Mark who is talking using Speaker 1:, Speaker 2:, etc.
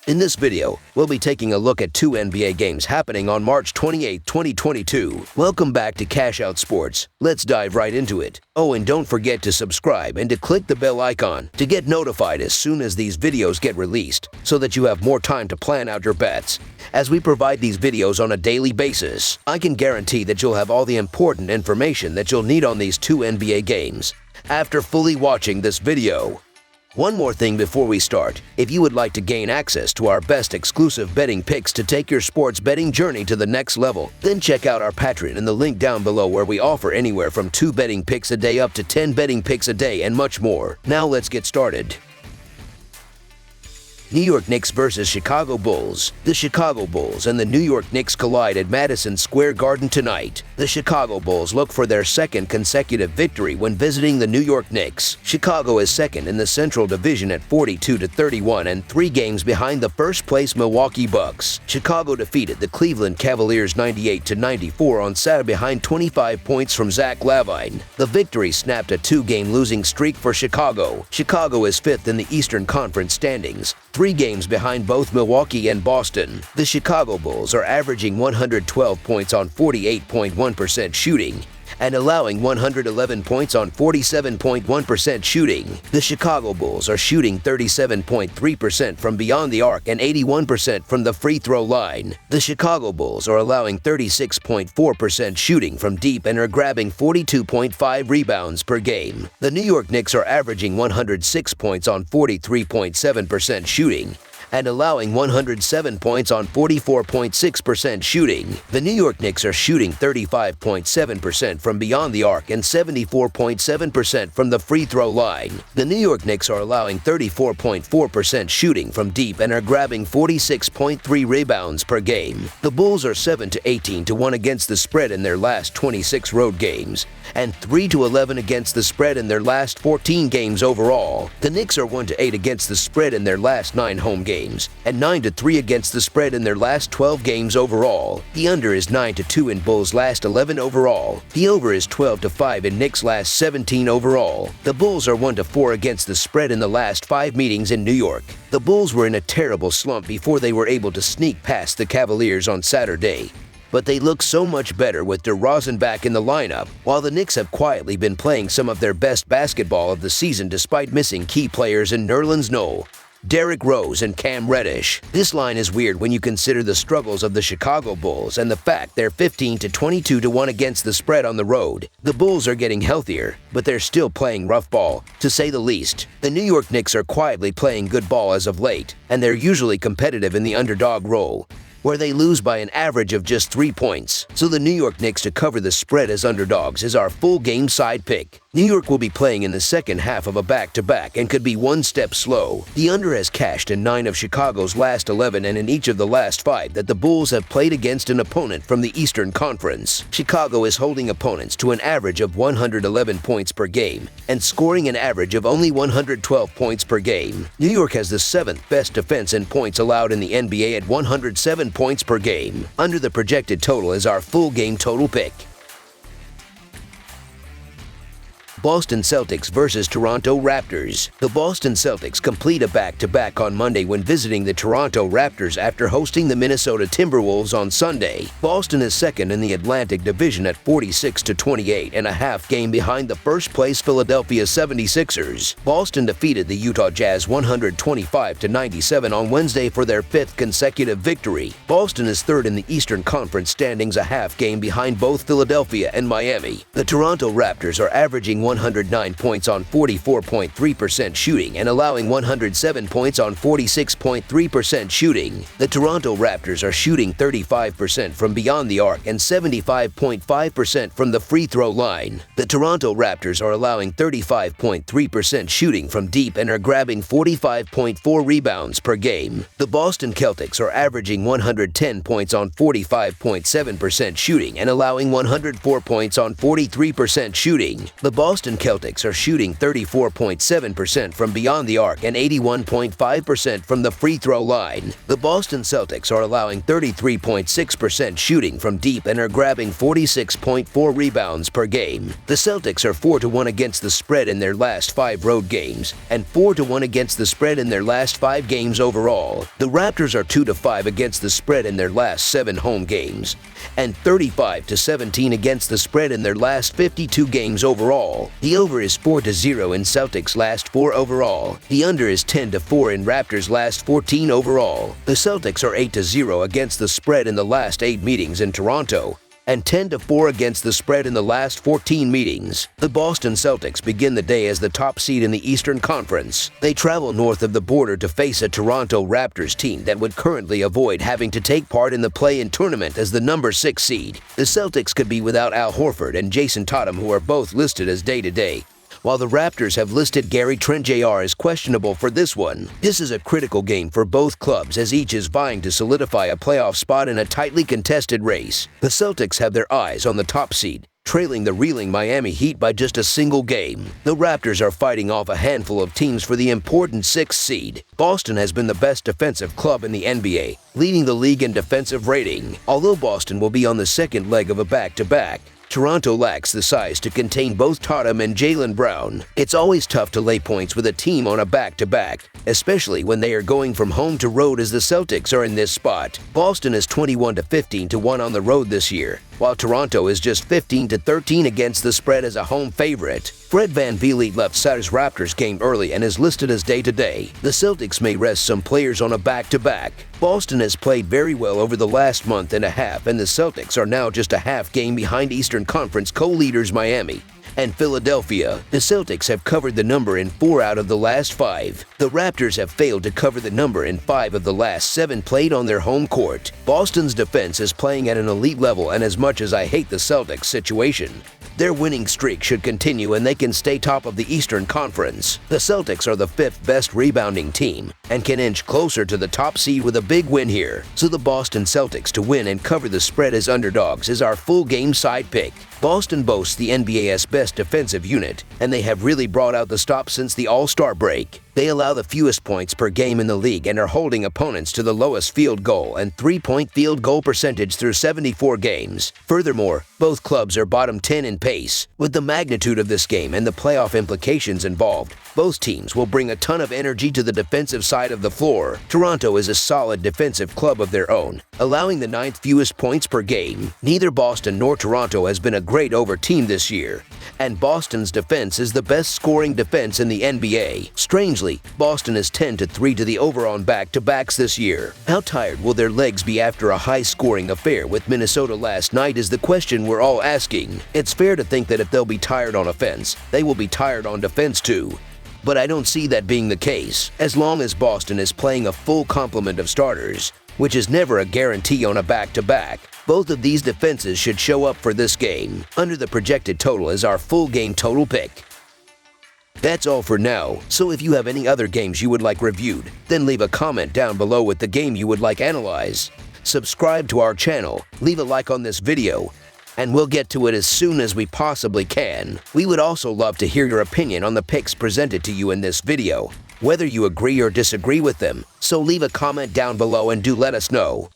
Speaker 1: In this video, we'll be taking a look at two NBA games happening on March 28, 2022. Welcome back to Cash Out Sports. Let's dive right into it. Oh, and don't forget to subscribe and to click the bell icon to get notified as soon as these videos get released, so that you have more time to plan out your bets. As we provide these videos on a daily basis, I can guarantee that you'll have all the important information that you'll need on these two NBA games after fully watching this video. One more thing before we start. If you would like to gain access to our best exclusive betting picks to take your sports betting journey to the next level, then check out our Patreon in the link down below, where we offer anywhere from 2 betting picks a day up to 10 betting picks a day and much more. Now let's get started. New York Knicks versus Chicago Bulls. The Chicago Bulls and the New York Knicks collide at Madison Square Garden tonight. The Chicago Bulls look for their second consecutive victory when visiting the New York Knicks. Chicago is second in the Central Division at 42-31 and 3 games behind the first-place Milwaukee Bucks. Chicago defeated the Cleveland Cavaliers 98-94 on Saturday behind 25 points from Zach LaVine. The victory snapped a 2-game losing streak for Chicago. Chicago is 5th in the Eastern Conference standings, 3 games behind both Milwaukee and Boston. The Chicago Bulls are averaging 112 points on 48.1% shooting and allowing 111 points on 47.1% shooting. The Chicago Bulls are shooting 37.3% from beyond the arc and 81% from the free throw line. The Chicago Bulls are allowing 36.4% shooting from deep and are grabbing 42.5 rebounds per game. The New York Knicks are averaging 106 points on 43.7% shooting and allowing 107 points on 44.6% shooting. The New York Knicks are shooting 35.7% from beyond the arc and 74.7% from the free throw line. The New York Knicks are allowing 34.4% shooting from deep and are grabbing 46.3 rebounds per game. The Bulls are 7-18-1 against the spread in their last 26 road games and 3-11 against the spread in their last 14 games overall. The Knicks are 1-8 against the spread in their last 9 home games and 9-3 against the spread in their last 12 games overall. The under is 9-2 in Bulls' last 11 overall. The over is 12-5 in Knicks' last 17 overall. The Bulls are 1-4 against the spread in the last 5 meetings in New York. The Bulls were in a terrible slump before they were able to sneak past the Cavaliers on Saturday, but they look so much better with DeRozan back in the lineup, while the Knicks have quietly been playing some of their best basketball of the season despite missing key players in Nerlens Noel, Derrick Rose, and Cam Reddish. This line is weird when you consider the struggles of the Chicago Bulls and the fact they're 15-22-1 against the spread on the road. The Bulls are getting healthier, but they're still playing rough ball, to say the least. The New York Knicks are quietly playing good ball as of late, and they're usually competitive in the underdog role, where they lose by an average of just 3 points. So the New York Knicks to cover the spread as underdogs is our full game side pick. New York will be playing in the second half of a back-to-back and could be one step slow. The under has cashed in 9 of Chicago's last 11 and in each of the last 5 that the Bulls have played against an opponent from the Eastern Conference. Chicago is holding opponents to an average of 111 points per game and scoring an average of only 112 points per game. New York has the 7th best defense in points allowed in the NBA at 107 points per game. Under the projected total is our full game total pick. Boston Celtics versus Toronto Raptors. The Boston Celtics complete a back-to-back on Monday when visiting the Toronto Raptors after hosting the Minnesota Timberwolves on Sunday. Boston is second in the Atlantic Division at 46-28 and a half game behind the first-place Philadelphia 76ers. Boston defeated the Utah Jazz 125-97 on Wednesday for their 5th consecutive victory. Boston is third in the Eastern Conference standings, a half game behind both Philadelphia and Miami. The Toronto Raptors are averaging 109 points on 44.3% shooting and allowing 107 points on 46.3% shooting. The Toronto Raptors are shooting 35% from beyond the arc and 75.5% from the free throw line. The Toronto Raptors are allowing 35.3% shooting from deep and are grabbing 45.4 rebounds per game. The Boston Celtics are averaging 110 points on 45.7% shooting and allowing 104 points on 43% shooting. The Boston Boston Celtics are shooting 34.7% from beyond the arc and 81.5% from the free throw line. The Boston Celtics are allowing 33.6% shooting from deep and are grabbing 46.4 rebounds per game. The Celtics are 4-1 against the spread in their last 5 road games and 4-1 against the spread in their last 5 games overall. The Raptors are 2-5 against the spread in their last 7 home games and 35-17 against the spread in their last 52 games overall. The over is 4-0 in Celtics' last 4 overall. The under is 10-4 in Raptors' last 14 overall. The Celtics are 8-0 against the spread in the last 8 meetings in Toronto and 10-4 against the spread in the last 14 meetings. The Boston Celtics begin the day as the top seed in the Eastern Conference. They travel north of the border to face a Toronto Raptors team that would currently avoid having to take part in the play-in tournament as the number 6 seed. The Celtics could be without Al Horford and Jason Tatum, who are both listed as day-to-day, while the Raptors have listed Gary Trent Jr. as questionable for this one. This is a critical game for both clubs as each is vying to solidify a playoff spot in a tightly contested race. The Celtics have their eyes on the top seed, trailing the reeling Miami Heat by just a single game. The Raptors are fighting off a handful of teams for the important 6th seed. Boston has been the best defensive club in the NBA, leading the league in defensive rating. Although Boston will be on the second leg of a back-to-back, Toronto lacks the size to contain both Tatum and Jaylen Brown. It's always tough to lay points with a team on a back-to-back, especially when they are going from home to road as the Celtics are in this spot. Boston is 21-15-1 on the road this year, while Toronto is just 15-13 against the spread as a home favorite. Fred VanVleet left Saturday's Raptors game early and is listed as day-to-day. The Celtics may rest some players on a back-to-back. Boston has played very well over the last month and a half, and the Celtics are now just a half game behind Eastern Conference co-leaders Miami and Philadelphia. The Celtics have covered the number in 4 out of the last 5. The Raptors have failed to cover the number in 5 of the last 7 played on their home court. Boston's defense is playing at an elite level, and as much as I hate the Celtics situation, their winning streak should continue and they can stay top of the Eastern Conference. The Celtics are the 5th best rebounding team and can inch closer to the top seed with a big win here. So the Boston Celtics to win and cover the spread as underdogs is our full game side pick. Boston boasts the NBA's best defensive unit, and they have really brought out the stops since the All-Star break. They allow the fewest points per game in the league and are holding opponents to the lowest field goal and 3-point field goal percentage through 74 games. Furthermore, both clubs are bottom 10 in pace. With the magnitude of this game and the playoff implications involved, both teams will bring a ton of energy to the defensive side of the floor. Toronto is a solid defensive club of their own, allowing the 9th fewest points per game. Neither Boston nor Toronto has been a great over team this year, and Boston's defense is the best scoring defense in the NBA. Strangely, Boston is 10-3 to the over on back-to-backs this year. How tired will their legs be after a high-scoring affair with Minnesota last night is the question we're all asking. It's fair to think that if they'll be tired on offense, they will be tired on defense too. But I don't see that being the case, as long as Boston is playing a full complement of starters, which is never a guarantee on a back-to-back. Both of these defenses should show up for this game. Under the projected total is our full game total pick. That's all for now, so if you have any other games you would like reviewed, then leave a comment down below with the game you would like analyzed. Subscribe to our channel, leave a like on this video, and we'll get to it as soon as we possibly can. We would also love to hear your opinion on the picks presented to you in this video, whether you agree or disagree with them, so leave a comment down below and do let us know.